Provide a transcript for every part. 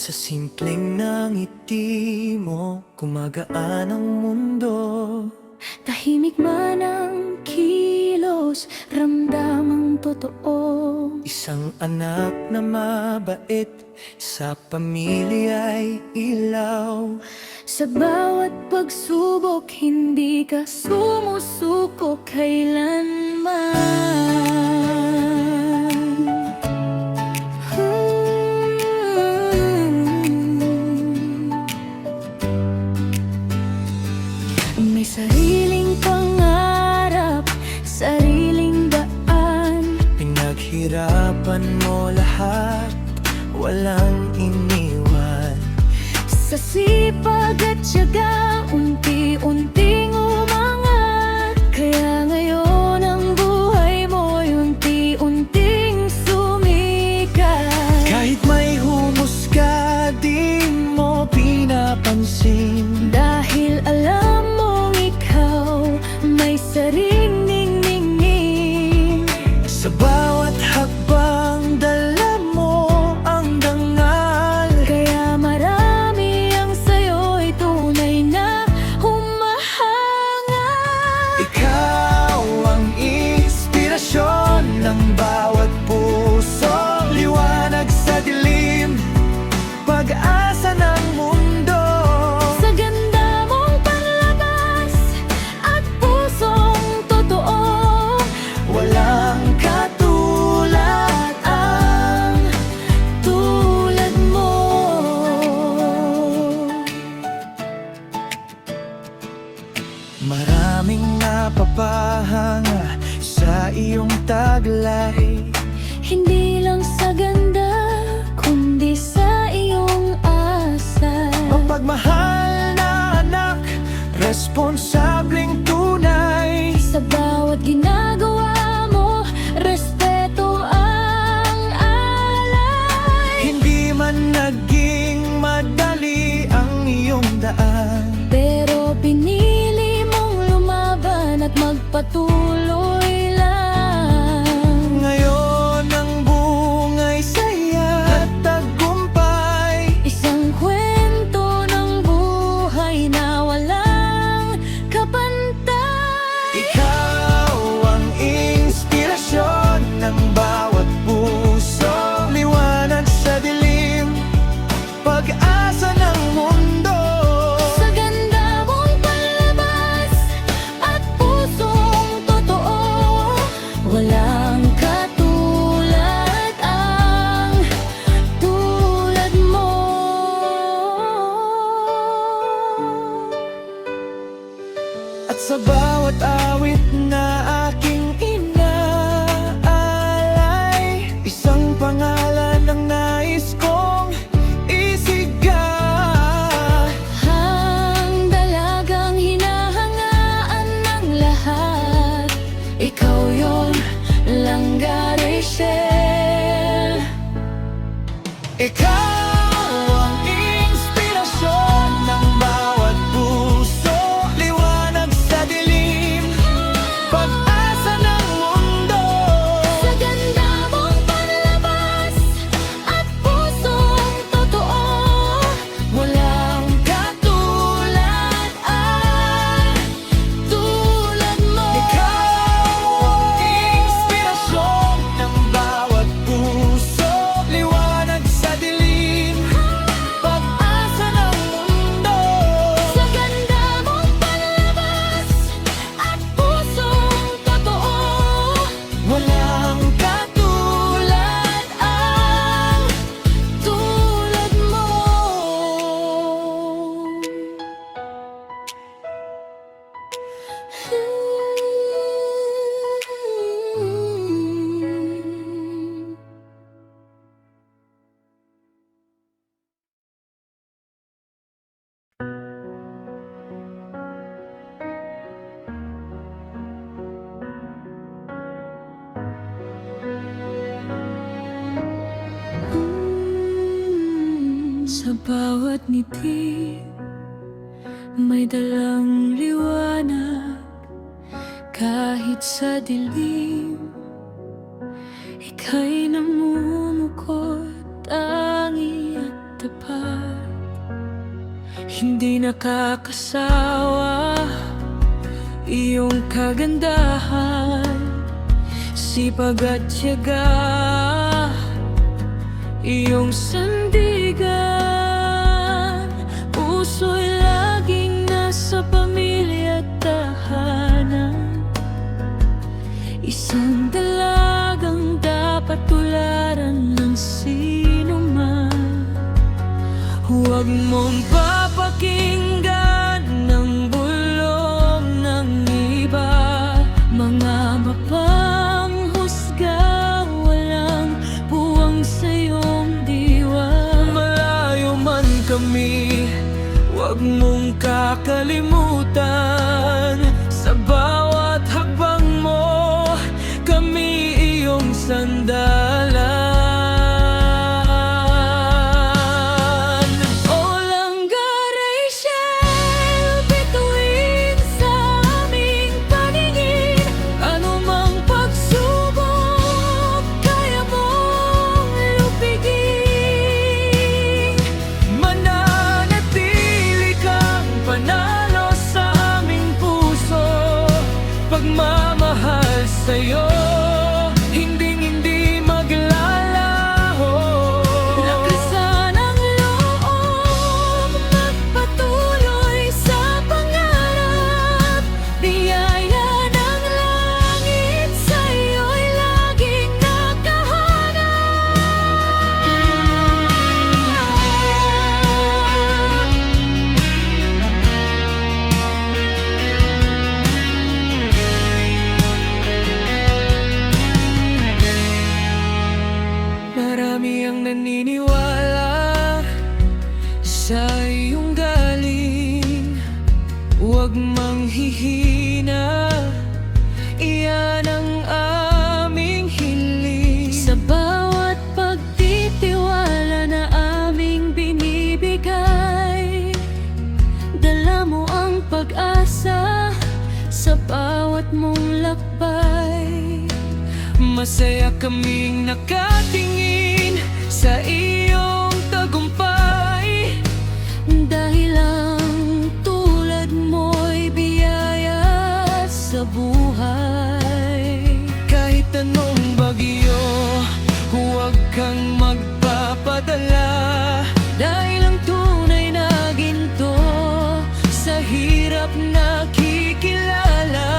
Sa simpleng ngiti mo, gumagaan ang mundo. Tahimik man ang kilos, ramdam ang totoo. Isang anak na mabait, sa pamilya'y ilaw. Sa bawat pagsubok, hindi ka sumusuko kailanman. May sariling pangarap, sariling daan. Pinaghirapan mo lahat, walang iniwan. Sa sipag at tiyaga, unti-unting umangat. Kaya ngayon ang buhay mo'y unti-unting sumikat. Kahit may humusga, di mo pinapansin. Dahil alam mong ikaw may sariling ningning. Sa bawat hakbang, dala mo ang dangal. Kaya marami ang sa'yo'y tunay na humahangat. Ikaw ang inspirasyon ng bawat puso. Liwanag sa dilim, pag-asa ng mundo. Sa ganda mong panlabas at pusong totoo, Walang katulad ang tulad mo. Maraming napapahanga sa iyong taglay. Hindi lang sa ganda, kundi sa iyong asal. Mapagmahal na anak, responsableng tunay. Sa bawat ginagawa mo, respeto ang alay. Hindi man naging madali ang iyong daan. Pero pinili mong lumaban at magpatuloy lang. Ngayon ang bungay saya at tagumpay. Isang kwento ng buhay na walang kapantay. Ikaw ang inspirasyon ng bawat puso. Liwanag sa dilim, pag-asa ng mundo. Sa ganda mong palabas at pusong totoo, walang katulad ang tulad mo. At sa bawat awit na aking inaalay, isang pangalan ang nais kong isigaw. Ang dalagang hinahangaan ng lahat, ikaw yon, Langga Rachel. Ikaw ang inspirasyon ng bawat puso. Liwanag sa dilim, pag-asa ng mundo. Sa ganda mong panlabas at pusong totoo, walang katulad ang tulad mo. Ikaw ang inspirasyon ng bawat puso. Liwanag sa dilim, pag-asa ng mundo. Sa ganda mong panlabas at pusong totoo, Walang katulad ang tulad mo. Sa bawat ngiti, may dalang liwanag. Kahit sa dilim, ika'y namumukot, tangi at tapat. Hindi nakakasawa iyong kagandahan, sipag at tiyaga, iyong sandigan. Puso'y laging nasa pamilya at tahanan, isang dalagang dapat tularan ng sino man. Huwag mong papakinggan ng bulong ng iba, mga mapanghusga, walang puwang sa iyong diwa. Malayo man kami, huwag mong kakalimutan, sa bawat hakbang mo, kami iyong sandalan. Pagmamahal sa'yo, hinding-hindi maglalaho. Lakasan ang loob, magpatuloy sa pangarap. Biyaya ng langit sa'yo'y laging marami ang naniniwala sa iyong galing, huwag manghihina, iyan ang aming hiling. Sa bawat pagtitiwala na aming binibigay, dala mo ang pag-asa sa bawat mong lakbay. Masaya kaming nakatingin sa iyong tagumpay, dahil ang tulad mo'y biyaya sa buhay. Kahit anong bagyo, huwag kang magpapadala, dahil ang tunay na ginto sa hirap nakikilala.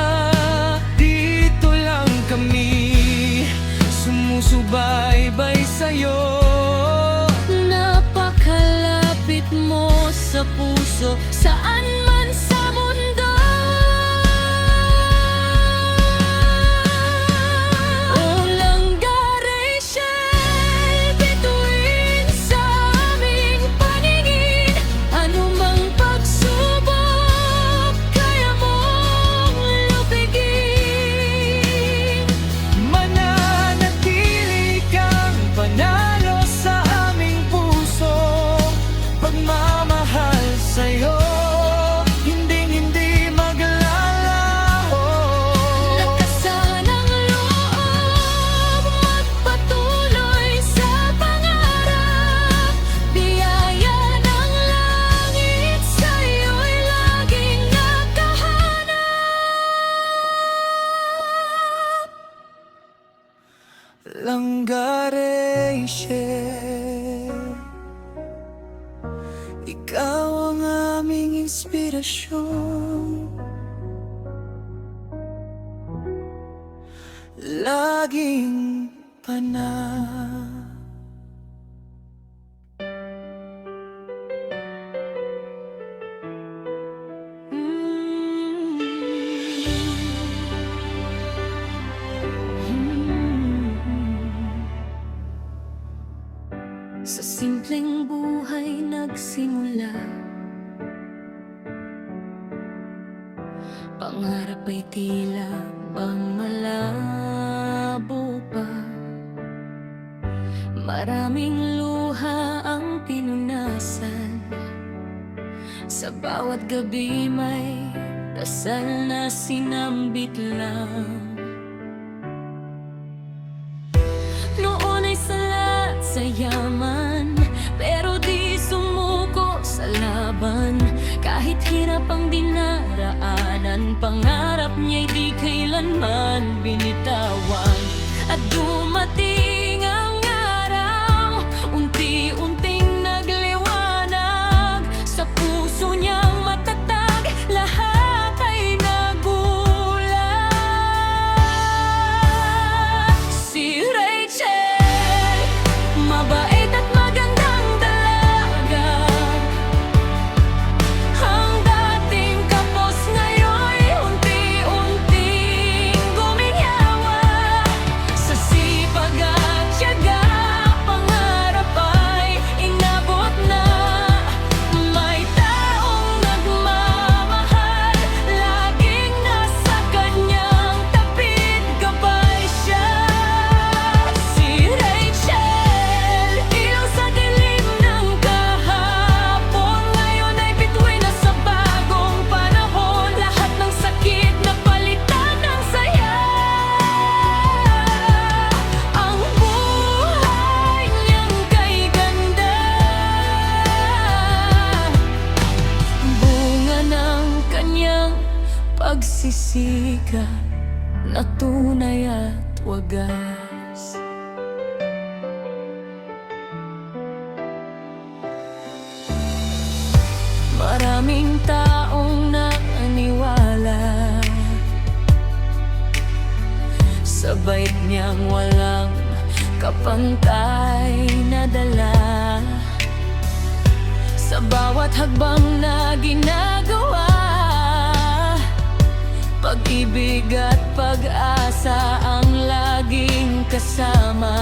Dito lang kami sumusubaybay sa'yo, napakalapit mo sa puso, saan man sa mundo. Walang garaysyel bituin sa aming paningin, anumang pagsubok kaya mong lupigin. Mananatili kang panalo sa aming puso, pagmamahal sa'yo, hinding-hindi maglalaho. Lakasan ang loob, magpatuloy sa pangarap. Biyaya ng langit sa'yo'y laging nakahanap. Langgareysye, ikaw ang aming inspirasyon, laging panahon. Sa simpleng buhay nagsimula, pangarap ay tila bang malabo pa. Maraming luha ang pinunasan, sa bawat gabi may dasal na sinambit lang. Noon ay salat sa yaman, pero di sumuko sa laban. niyang dinaraanan, pangarap niya'y di kailanman binitawan. At dumating ang araw, unti-unting nagliwanag sa puso niyang matatag, lahat ay nagulat. Si Rachel, mabait at magandang dalaga, ang dating kapos ngayon'y unti-unting guminhawa. Sa sipag at tiyaga, pangarap ay inabot na. May taong nagmamahal, laging nasa kanyang tabi, gabay siya. Si Rachel, ilaw sa dilim ng kahapon, ngayon ay bituin na sa bagong panahon. Lahat ng sakit napalitan ng saya, ang buhay niyang kay ganda, bunga ng kanyang pagsisika na tunay at wagas. Maraming taong naniwala sa bait niyang walang kapantay na dala. Sa bawat hagbang na ginagawa, pag-ibig at pag-asa ang laging kasama.